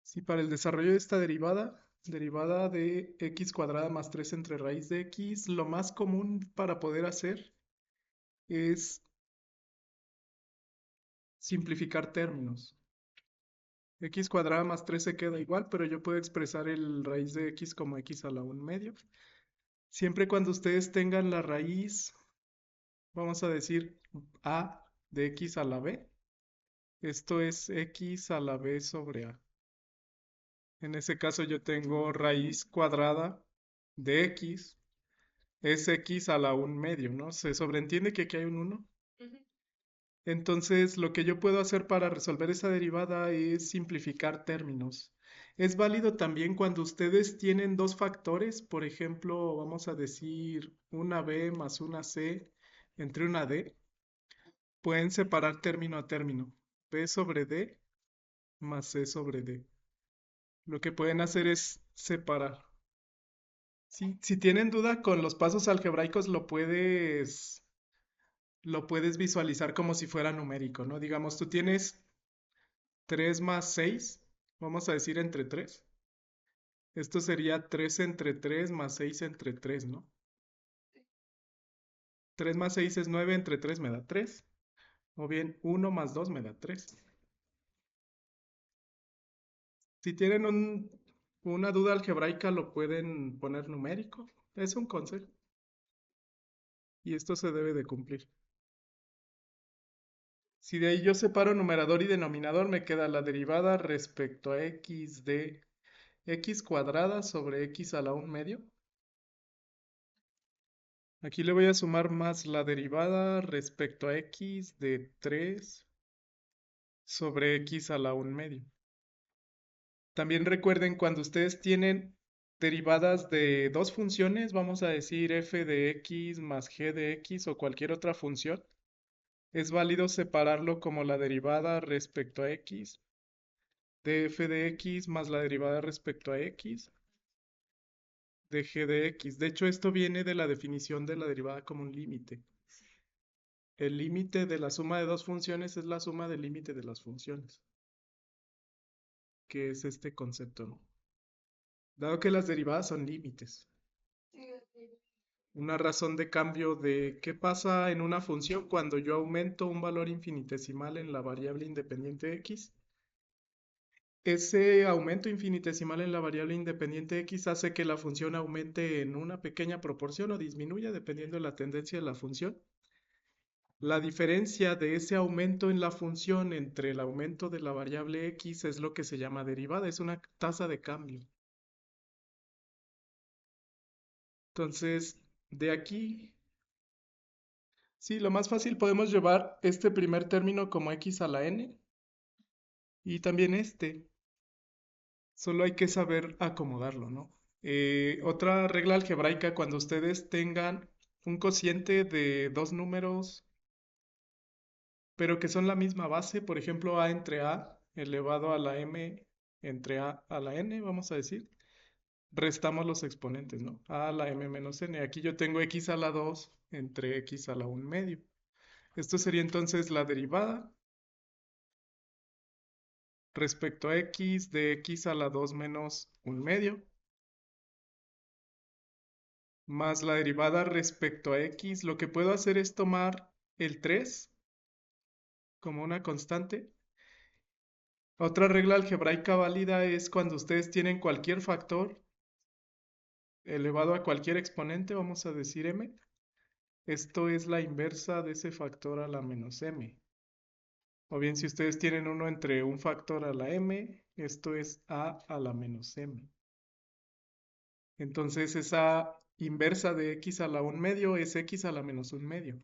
Sí, para el desarrollo de esta derivada de x cuadrada más 3 entre raíz de x, lo más común para poder hacer es simplificar términos. X cuadrada más 3 se queda igual, pero yo puedo expresar el raíz de x como x a la 1 medio. Siempre cuando ustedes tengan la raíz, vamos a decir a de x a la b, esto es x a la b sobre a. En ese caso yo tengo raíz cuadrada de x es x a la 1 medio, ¿no? Se sobreentiende que aquí hay un uno. Entonces, lo que yo puedo hacer para resolver esa derivada es simplificar términos. Es válido también cuando ustedes tienen dos factores, por ejemplo, vamos a decir una b más una c entre una d. Pueden separar término a término. B sobre d más c sobre d. Lo que pueden hacer es separar. Si tienen duda con los pasos algebraicos, lo puedes visualizar como si fuera numérico, ¿no? Digamos, tú tienes 3 más 6, vamos a decir entre 3. Esto sería 3 entre 3 más 6 entre 3, ¿no? 3 más 6 es 9 entre 3 me da 3. O bien 1 más 2 me da 3. Si tienen una duda algebraica, lo pueden poner numérico. Es un consejo. Y esto se debe de cumplir. Si de ahí yo separo numerador y denominador, me queda la derivada respecto a x de x cuadrada sobre x a la 1 medio. Aquí le voy a sumar más la derivada respecto a x de 3 sobre x a la 1 medio. También recuerden cuando ustedes tienen derivadas de dos funciones, vamos a decir f de x más g de x o cualquier otra función, es válido separarlo como la derivada respecto a x de f de x más la derivada respecto a x de g de x. De hecho, esto viene de la definición de la derivada como un límite. El límite de la suma de dos funciones es la suma del límite de las funciones, que es este concepto, ¿no? Dado que las derivadas son límites. Una razón de cambio de qué pasa en una función cuando yo aumento un valor infinitesimal en la variable independiente x. Ese aumento infinitesimal en la variable independiente x hace que la función aumente en una pequeña proporción o disminuya dependiendo de la tendencia de la función. La diferencia de ese aumento en la función entre el aumento de la variable x es lo que se llama derivada, es una tasa de cambio. Entonces, de aquí, sí, lo más fácil podemos llevar este primer término como x a la n y también este. Solo hay que saber acomodarlo, ¿no? Otra regla algebraica, cuando ustedes tengan un cociente de dos números, pero que son la misma base, por ejemplo, a entre a elevado a la m entre a la n, vamos a decir, restamos los exponentes, ¿no? A la m menos n. Aquí yo tengo x a la 2 entre x a la 1 medio. Esto sería entonces la derivada respecto a x de x a la 2 menos 1 medio, más la derivada respecto a x. Lo que puedo hacer es tomar el 3 como una constante. Otra regla algebraica válida es cuando ustedes tienen cualquier factor elevado a cualquier exponente, vamos a decir m. Esto es la inversa de ese factor a la menos m. O bien si ustedes tienen uno entre un factor a la m, esto es a la menos m. Entonces esa inversa de x a la 1 medio es x a la menos 1 medio.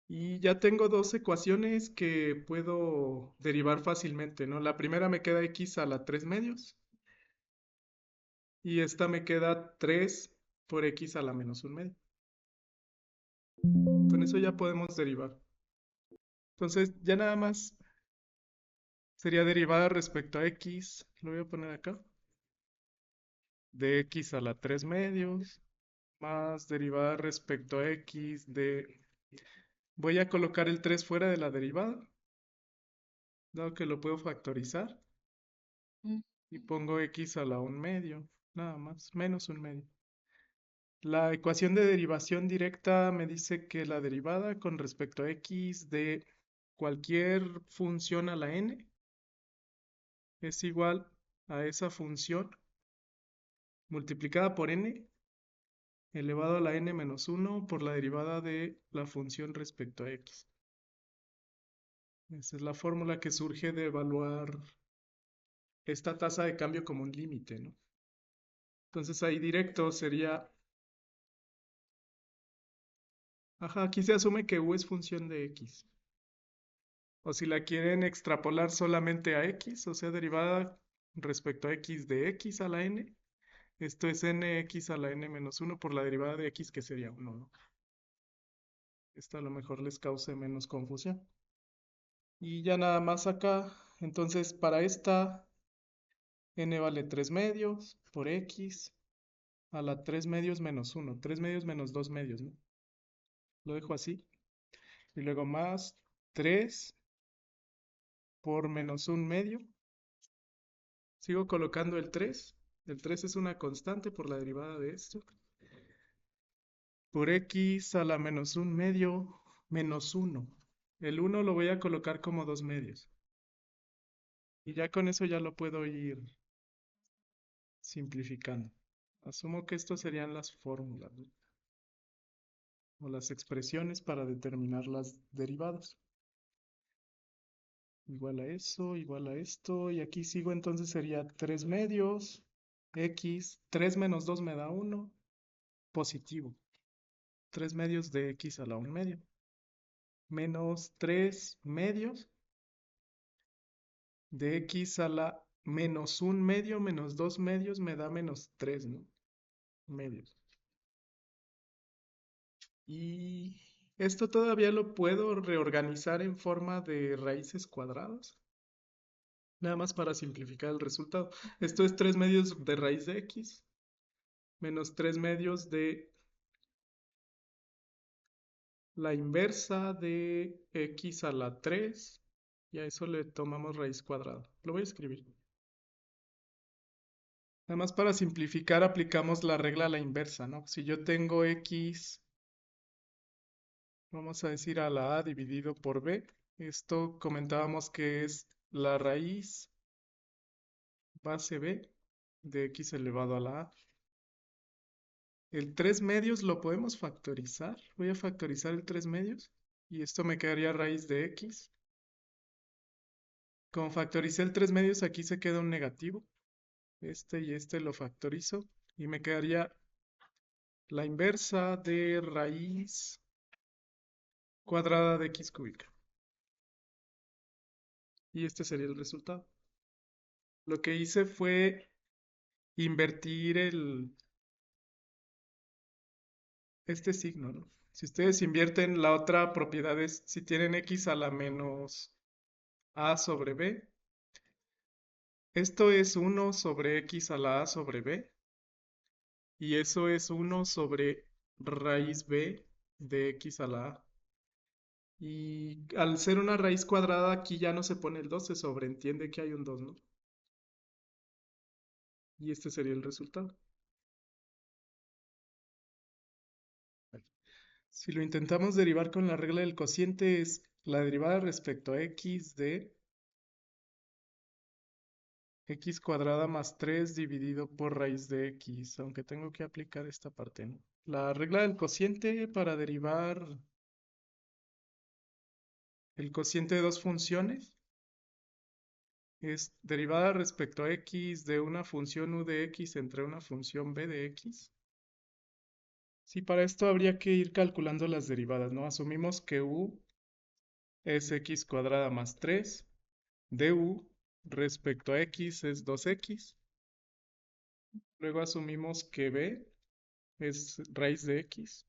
Y ya tengo dos ecuaciones que puedo derivar fácilmente, ¿no? La primera me queda x a la 3 medios y esta me queda 3 por x a la menos 1 medio. Con eso ya podemos derivar. Entonces ya nada más sería derivada respecto a x, lo voy a poner acá, de x a la 3 medios, más derivada respecto a x de... Voy a colocar el 3 fuera de la derivada dado que lo puedo factorizar, y pongo x a la 1/2, nada más, menos 1/2. La ecuación de derivación directa me dice que la derivada con respecto a x de cualquier función a la n es igual a esa función multiplicada por n elevado a la n menos 1 por la derivada de la función respecto a x. Esa es la fórmula que surge de evaluar esta tasa de cambio como un límite, ¿no? Entonces ahí directo sería, ajá, aquí se asume que u es función de x. O si la quieren extrapolar solamente a x, o sea, derivada respecto a x de x a la n, esto es nx a la n menos 1 por la derivada de x, que sería 1, ¿no? Esto a lo mejor les cause menos confusión. Y ya nada más acá, entonces para esta n vale 3 medios por x a la 3 medios menos 1, 3 medios menos 2 medios, ¿no? Lo dejo así. Y luego más 3 por menos 1 medio. Sigo colocando el 3. El 3 es una constante por la derivada de esto. Por x a la menos 1 medio menos 1. El 1 lo voy a colocar como 2 medios. Y ya con eso ya lo puedo ir simplificando. Asumo que estos serían las fórmulas, ¿no? O las expresiones para determinar las derivadas. Igual a eso, igual a esto. Y aquí sigo, entonces sería 3 medios. X, 3 menos 2 me da 1. Positivo. 3 medios de x a la 1 medio. Menos 3 medios de x a la menos 1 medio menos 2 medios me da menos 3, ¿no? Medios. Y esto todavía lo puedo reorganizar en forma de raíces cuadradas. Nada más para simplificar el resultado. Esto es 3 medios de raíz de x menos 3 medios de la inversa de x a la 3. Y a eso le tomamos raíz cuadrada. Lo voy a escribir. Nada más para simplificar aplicamos la regla a la inversa, ¿no? Si yo tengo x, vamos a decir a la a dividido por b, esto comentábamos que es la raíz base b de x elevado a la a. El 3 medios lo podemos factorizar. Voy a factorizar el 3 medios y esto me quedaría raíz de x. Como factoricé el 3 medios, aquí se queda un negativo. Este y este lo factorizo y me quedaría la inversa de raíz cuadrada de x cúbica. Y este sería el resultado. Lo que hice fue invertir este signo, ¿no? Si ustedes invierten, la otra propiedad es si tienen x a la menos a sobre b. Esto es 1 sobre x a la a sobre b. Y eso es 1 sobre raíz b de x a la a. Y al ser una raíz cuadrada, aquí ya no se pone el 2, se sobreentiende que hay un 2, ¿no? Y este sería el resultado. Si lo intentamos derivar con la regla del cociente, es la derivada respecto a x de x cuadrada más 3 dividido por raíz de x, aunque tengo que aplicar esta parte, ¿no? La regla del cociente para derivar el cociente de dos funciones es derivada respecto a x de una función u de x entre una función b de x. Sí, para esto habría que ir calculando las derivadas, ¿no? Asumimos que u es x cuadrada más 3, du respecto a x es 2x. Luego asumimos que b es raíz de x.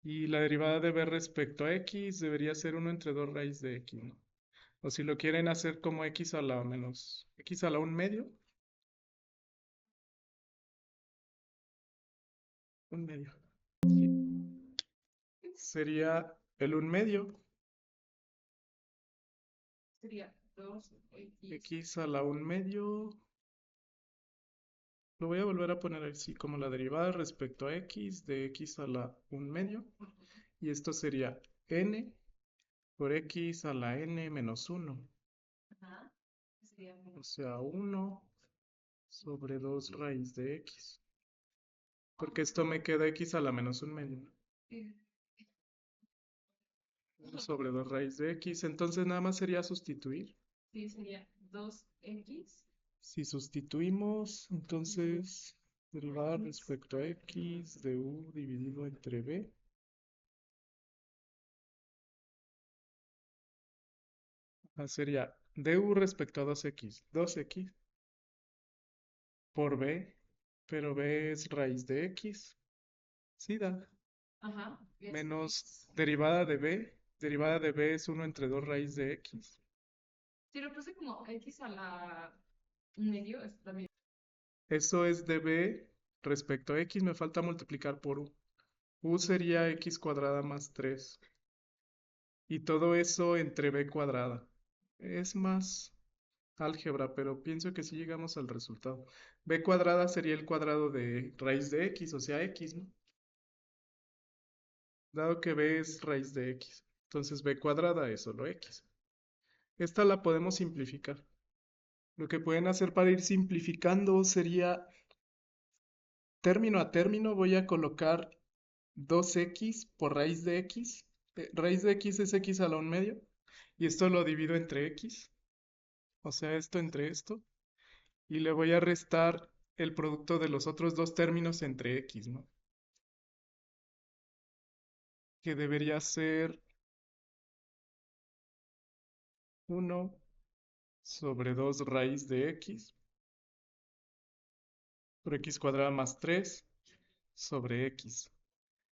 Y la derivada de b respecto a x debería ser 1 entre 2 raíz de x, ¿no? O si lo quieren hacer como x a la menos, x a la 1 medio. 1 medio. sería el 1/2. Sería 2x. X a la 1/2. Lo voy a volver a poner así como la derivada respecto a x de x a la 1/2. Y esto sería n por x a la n menos 1. Ajá. Sería O menos. sea, 1 sobre 2 raíz de x. Porque esto me queda x a la menos 1/2. Sí, 1 sobre 2 raíz de x. Entonces nada más sería sustituir. sí, sería 2x. Si sustituimos, entonces derivada respecto a x de u dividido entre b. Sería du respecto a 2x. 2x por b. Pero b es raíz de x. Sí, da. Ajá. Menos derivada de b. Derivada de b es 1 entre 2 raíz de x. Si lo puse como x a la medio, está bien. Eso es de b respecto a x. Me falta multiplicar por u. U sería x cuadrada más 3. Y todo eso entre b cuadrada. Es más álgebra, pero pienso que sí llegamos al resultado. B cuadrada sería el cuadrado de raíz de x, o sea, x, ¿no? Dado que b es raíz de x. Entonces b cuadrada es solo x. Esta la podemos simplificar. Lo que pueden hacer para ir simplificando sería, término a término, voy a colocar 2x por raíz de x. Raíz de x es x a la 1/2. Y esto lo divido entre x. O sea, esto entre esto. Y le voy a restar el producto de los otros dos términos entre x, ¿no? Que debería ser 1 sobre 2 raíz de x por x cuadrada más 3 sobre x.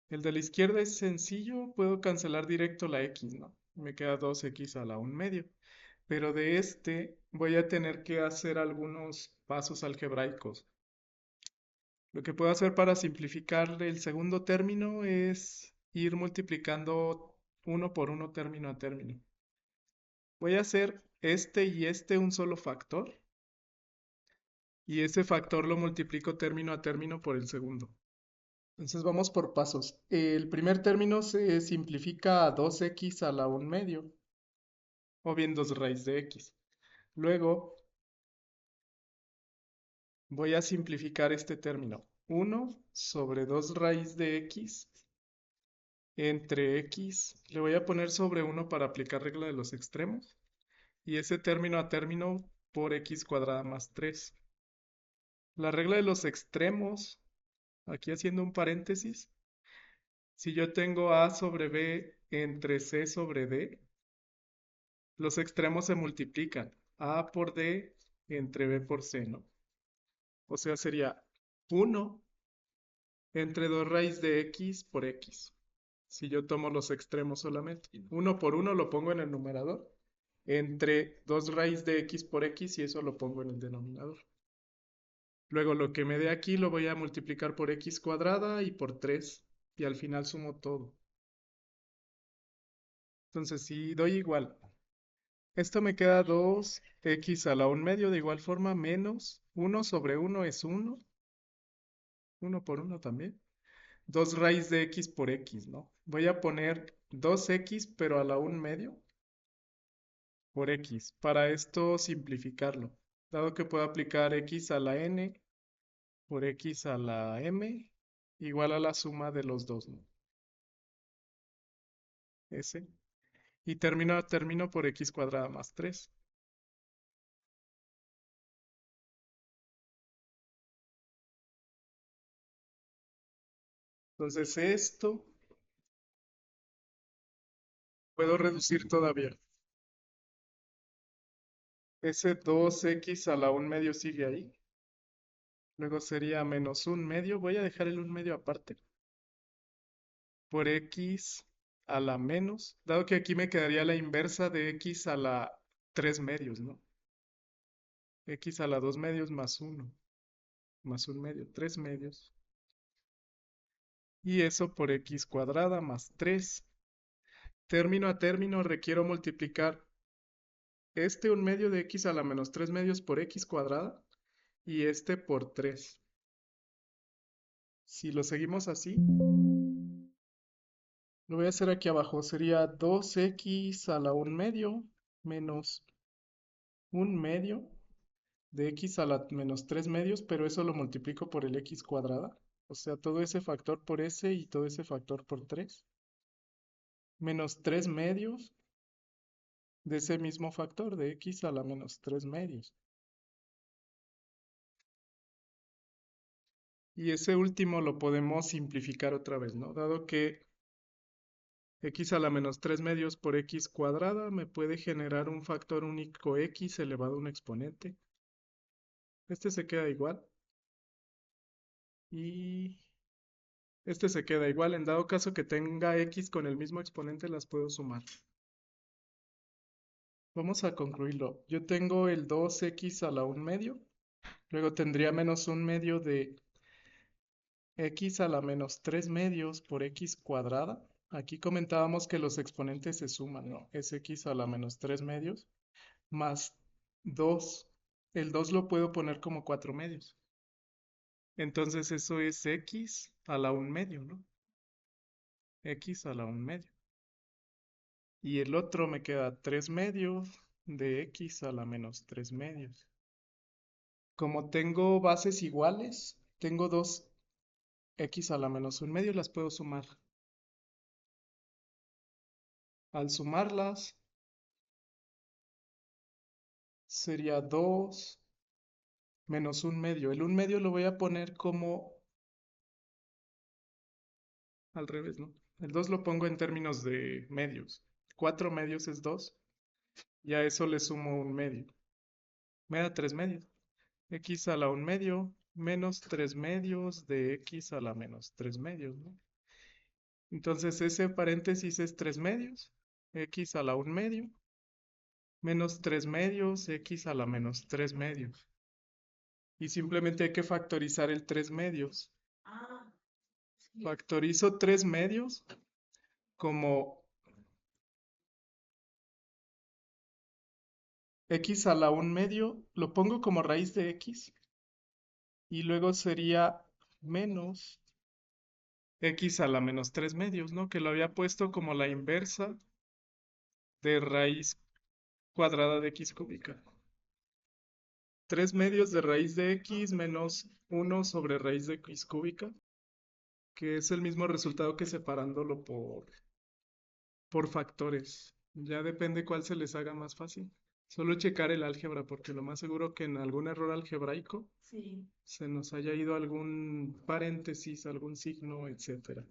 El de la izquierda es sencillo, puedo cancelar directo la x, ¿no? Me queda 2x a la 1/2. Pero de este voy a tener que hacer algunos pasos algebraicos. Lo que puedo hacer para simplificar el segundo término es ir multiplicando uno por uno término a término. Voy a hacer este y este un solo factor. Y ese factor lo multiplico término a término por el segundo. Entonces vamos por pasos. El primer término se simplifica a 2x a la 1/2. O bien 2 raíz de x. Luego voy a simplificar este término. 1 sobre 2 raíz de x entre x. Le voy a poner sobre 1 para aplicar regla de los extremos. Y ese término a término por x cuadrada más 3. La regla de los extremos, aquí haciendo un paréntesis, si yo tengo a sobre b entre c sobre d, los extremos se multiplican. A por d entre b por c, ¿no? O sea, sería 1 entre 2 raíz de x por x. Si yo tomo los extremos solamente. 1 por 1 lo pongo en el numerador. Entre 2 raíz de x por x y eso lo pongo en el denominador. Luego lo que me dé aquí lo voy a multiplicar por x cuadrada y por 3. Y al final sumo todo. Entonces si doy igual. Esto me queda 2x a la 1/2 de igual forma menos 1 sobre 1 es 1. 1 por 1 también. 2 raíz de x por x, ¿no? Voy a poner 2x pero a la 1/2 por x. Para esto simplificarlo. Dado que puedo aplicar x a la n por x a la m igual a la suma de los dos, ¿no? S. Y termino por x cuadrada más 3. Entonces esto puedo reducir todavía. Ese 2x a la 1/2 sigue ahí. Luego sería menos 1/2. Voy a dejar el 1/2 aparte. Por x a la menos. Dado que aquí me quedaría la inversa de x a la 3/2, ¿no? X a la 2/2 más 1. Más 1/2. 3/2. Y eso por x cuadrada más 3. Término a término requiero multiplicar este 1/2 de x a la menos 3 medios por x cuadrada y este por 3. Si lo seguimos así, lo voy a hacer aquí abajo. Sería 2x a la 1/2 menos 1/2 de x a la menos 3 medios, pero eso lo multiplico por el x cuadrada. O sea, todo ese factor por s y todo ese factor por 3. Menos 3 medios de ese mismo factor de x a la menos 3 medios. Y ese último lo podemos simplificar otra vez, ¿no? Dado que x a la menos 3 medios por x cuadrada me puede generar un factor único x elevado a un exponente. Este se queda igual. Y este se queda igual. En dado caso que tenga x con el mismo exponente, las puedo sumar. Vamos a concluirlo. Yo tengo el 2x a la 1/2. Luego tendría menos 1/2 de x a la menos 3 medios por x cuadrada. Aquí comentábamos que los exponentes se suman, ¿no? Es x a la menos 3 medios más 2. El 2 lo puedo poner como 4 medios. Entonces eso es x a la 1/2, ¿no? X a la 1/2. Y el otro me queda 3 medios de x a la menos 3 medios. Como tengo bases iguales, tengo dos x a la menos 1/2, las puedo sumar. Al sumarlas, sería 2 menos 1/2. El 1/2 lo voy a poner como al revés, ¿no? El 2 lo pongo en términos de medios. 4 medios es 2. Y a eso le sumo 1/2. Me da 3 medios. X a la 1/2 menos 3 medios de x a la menos 3 medios, ¿no? Entonces ese paréntesis es 3 medios. X a la 1/2 menos 3 medios x a la menos 3 medios. Y simplemente hay que factorizar el 3 medios. Factorizo 3 medios como x a la 1/2, lo pongo como raíz de x y luego sería menos x a la menos 3 medios, ¿no? Que lo había puesto como la inversa de raíz cuadrada de x cúbica. 3 medios de raíz de x menos 1 sobre raíz de x cúbica, que es el mismo resultado que separándolo por factores. Ya depende cuál se les haga más fácil. Solo checar el álgebra, porque lo más seguro que en algún error algebraico se nos haya ido algún paréntesis, algún signo, etcétera.